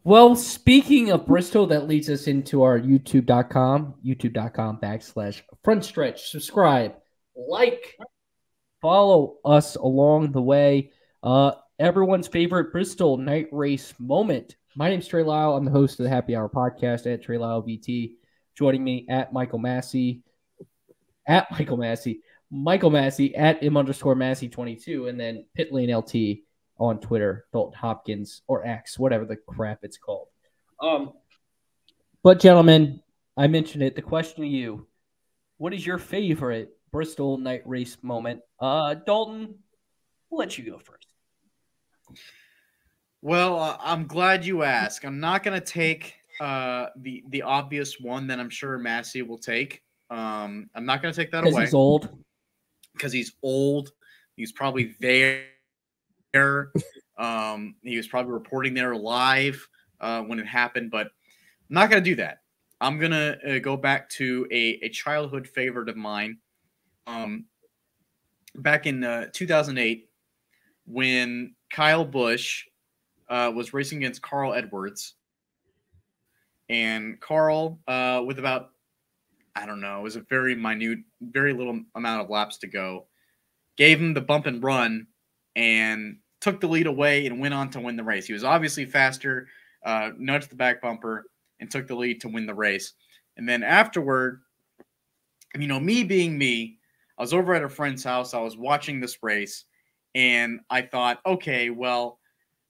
Well, speaking of Bristol, that leads us into our youtube.com/front stretch. Subscribe, like, follow us along the way. Everyone's favorite Bristol Night Race moment. My name's Trey Lyle. I'm the host of the Happy Hour podcast at Trey Lyle VT. Joining me at Michael Massey at M_Massey 22, and then Pitlane LT on Twitter, Dalton Hopkins or X, whatever the crap it's called. But gentlemen, I mentioned it. The question to you: what is your favorite Bristol Night Race moment? Dalton, we'll let you go first. Well, I'm glad you asked. I'm not going to take the obvious one that I'm sure Massey will take. I'm not going to take that away. Because he's old. Because he's old. He's probably there. He was probably reporting there live when it happened, but I'm not going to do that. I'm going to go back to a childhood favorite of mine. Back in 2008, when Kyle Busch was racing against Carl Edwards, and Carl, with about, I don't know, it was a very minute, very little amount of laps to go, gave him the bump and run and took the lead away and went on to win the race. He was obviously faster, nudged the back bumper, and took the lead to win the race. And then afterward, me being me, I was over at a friend's house. I was watching this race, and I thought, okay, well,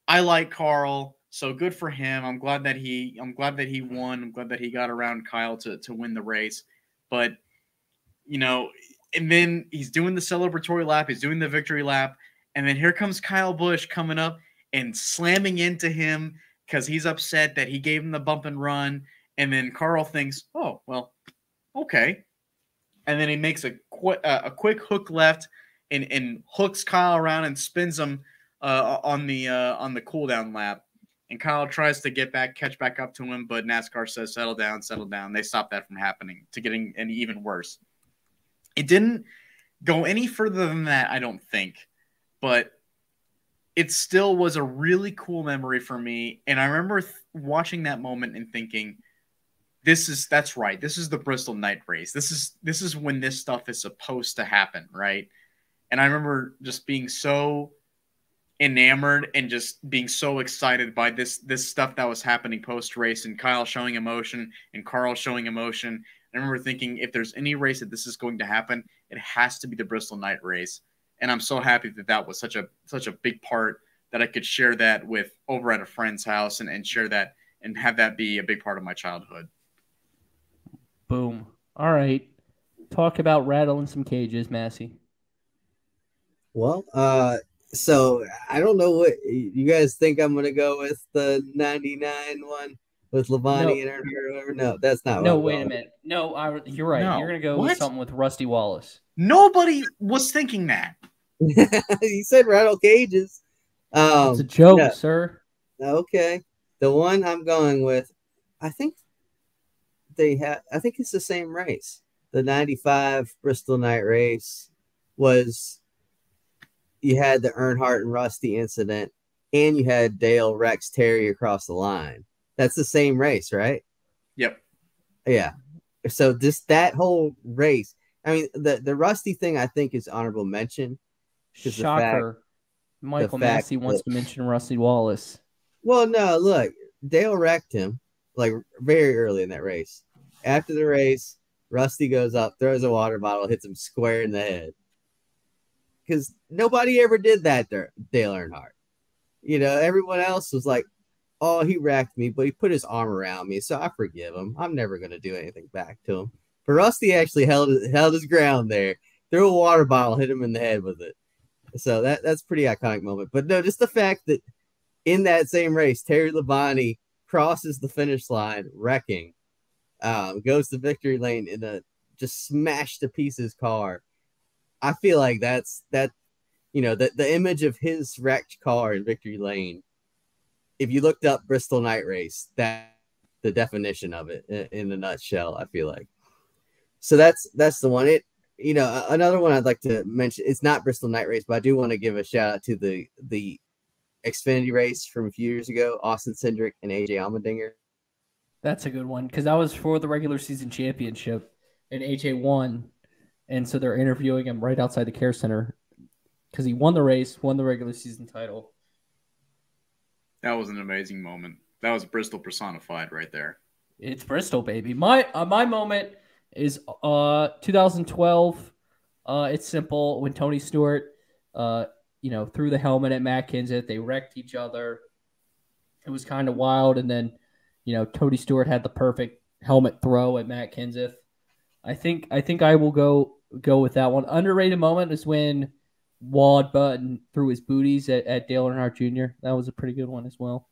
I like Carl, so good for him. I'm glad that he won. I'm glad that he got around Kyle to win the race. But, and then he's doing the celebratory lap. He's doing the victory lap. And then here comes Kyle Busch coming up and slamming into him because he's upset that he gave him the bump and run. And then Carl thinks, oh, well, okay. And then he makes a quick hook left and hooks Kyle around and spins him on the cool down lap. And Kyle tries to catch back up to him, but NASCAR says, settle down. They stop that from happening, to getting any even worse. It didn't go any further than that, I don't think. But it still was a really cool memory for me. And I remember watching that moment and thinking, that's right. This is the Bristol Night Race. This is when this stuff is supposed to happen, right? And I remember just being so enamored and just being so excited by this stuff that was happening post-race, and Kyle showing emotion and Carl showing emotion. I remember thinking, if there's any race that this is going to happen, it has to be the Bristol Night Race. And I'm so happy that was such a big part that I could share that with over at a friend's house and share that and have that be a big part of my childhood. Boom. All right. Talk about rattling some cages, Massey. Well, so I don't know what you guys think I'm going to go with, the 99 one with Labonte and Earnhardt. No, that's not. No, wait a minute. No, you're right. No. You're going to go with something with Rusty Wallace. Nobody was thinking that. He said rattle cages. It's a joke, sir. Okay. The one I'm going with, I think it's the same race. The 95 Bristol Night Race was, you had the Earnhardt and Rusty incident, and you had Dale Rex Terry across the line. That's the same race, right? Yep. Yeah. So just that whole race. I mean, the Rusty thing, I think, is honorable mention. Shocker. Michael Massey wants to mention Rusty Wallace. Well, no, look, Dale wrecked him like very early in that race. After the race, Rusty goes up, throws a water bottle, hits him square in the head. Because nobody ever did that to Dale Earnhardt. Everyone else was like, oh, he wrecked me, but he put his arm around me, so I forgive him. I'm never going to do anything back to him. But Rusty actually held his ground there, threw a water bottle, hit him in the head with it. So that's a pretty iconic moment. But no, just the fact that in that same race, Terry Labonte crosses the finish line, wrecking, goes to victory lane in a just smashed to pieces car. I feel like that's the image of his wrecked car in victory lane. If you looked up Bristol Night Race, that's the definition of it in a nutshell, I feel like. So that's the one. Another one I'd like to mention, it's not Bristol Night Race, but I do want to give a shout out to the Xfinity race from a few years ago, Austin Cindric and AJ Allmendinger. That's a good one because that was for the regular season championship, and AJ won, and so they're interviewing him right outside the care center because he won the race, won the regular season title. That was an amazing moment. That was Bristol personified right there. It's Bristol, baby. My moment is 2012. It's simple. When Tony Stewart, threw the helmet at Matt Kenseth, they wrecked each other. It was kind of wild, and then, Tony Stewart had the perfect helmet throw at Matt Kenseth. I think I will go with that one. Underrated moment is when Wad Button threw his booties at Dale Earnhardt Jr. That was a pretty good one as well.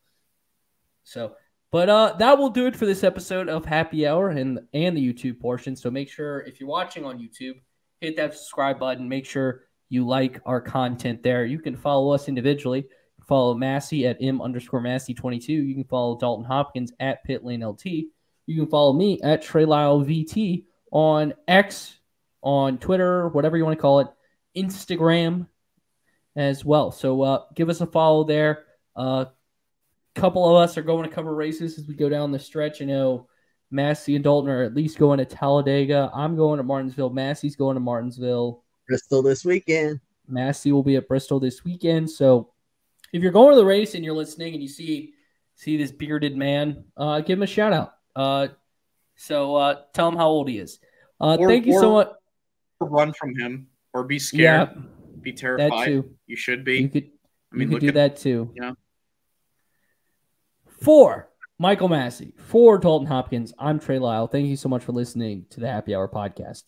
So, but that will do it for this episode of Happy Hour and the YouTube portion. So make sure if you're watching on YouTube, hit that subscribe button. Make sure you like our content there. You can follow us individually. Follow Massey at M_Massey22. You can follow Dalton Hopkins at PitLaneLT. You can follow me at TreyLyleVT on X, on Twitter, whatever you want to call it, Instagram as well. So give us a follow there. Couple of us are going to cover races as we go down the stretch. I know Massey and Dalton are at least going to Talladega. I'm going to Martinsville. Massey's going to Martinsville. Bristol this weekend. Massey will be at Bristol this weekend. So if you're going to the race and you're listening and you see this bearded man, give him a shout out. So tell him how old he is. Thank you so much. Run from him or be scared. Yeah, be terrified. That too. You should be. You could look do at that too. Yeah. For Michael Massey, for Dalton Hopkins, I'm Trey Lyle. Thank you so much for listening to the Happy Hour podcast.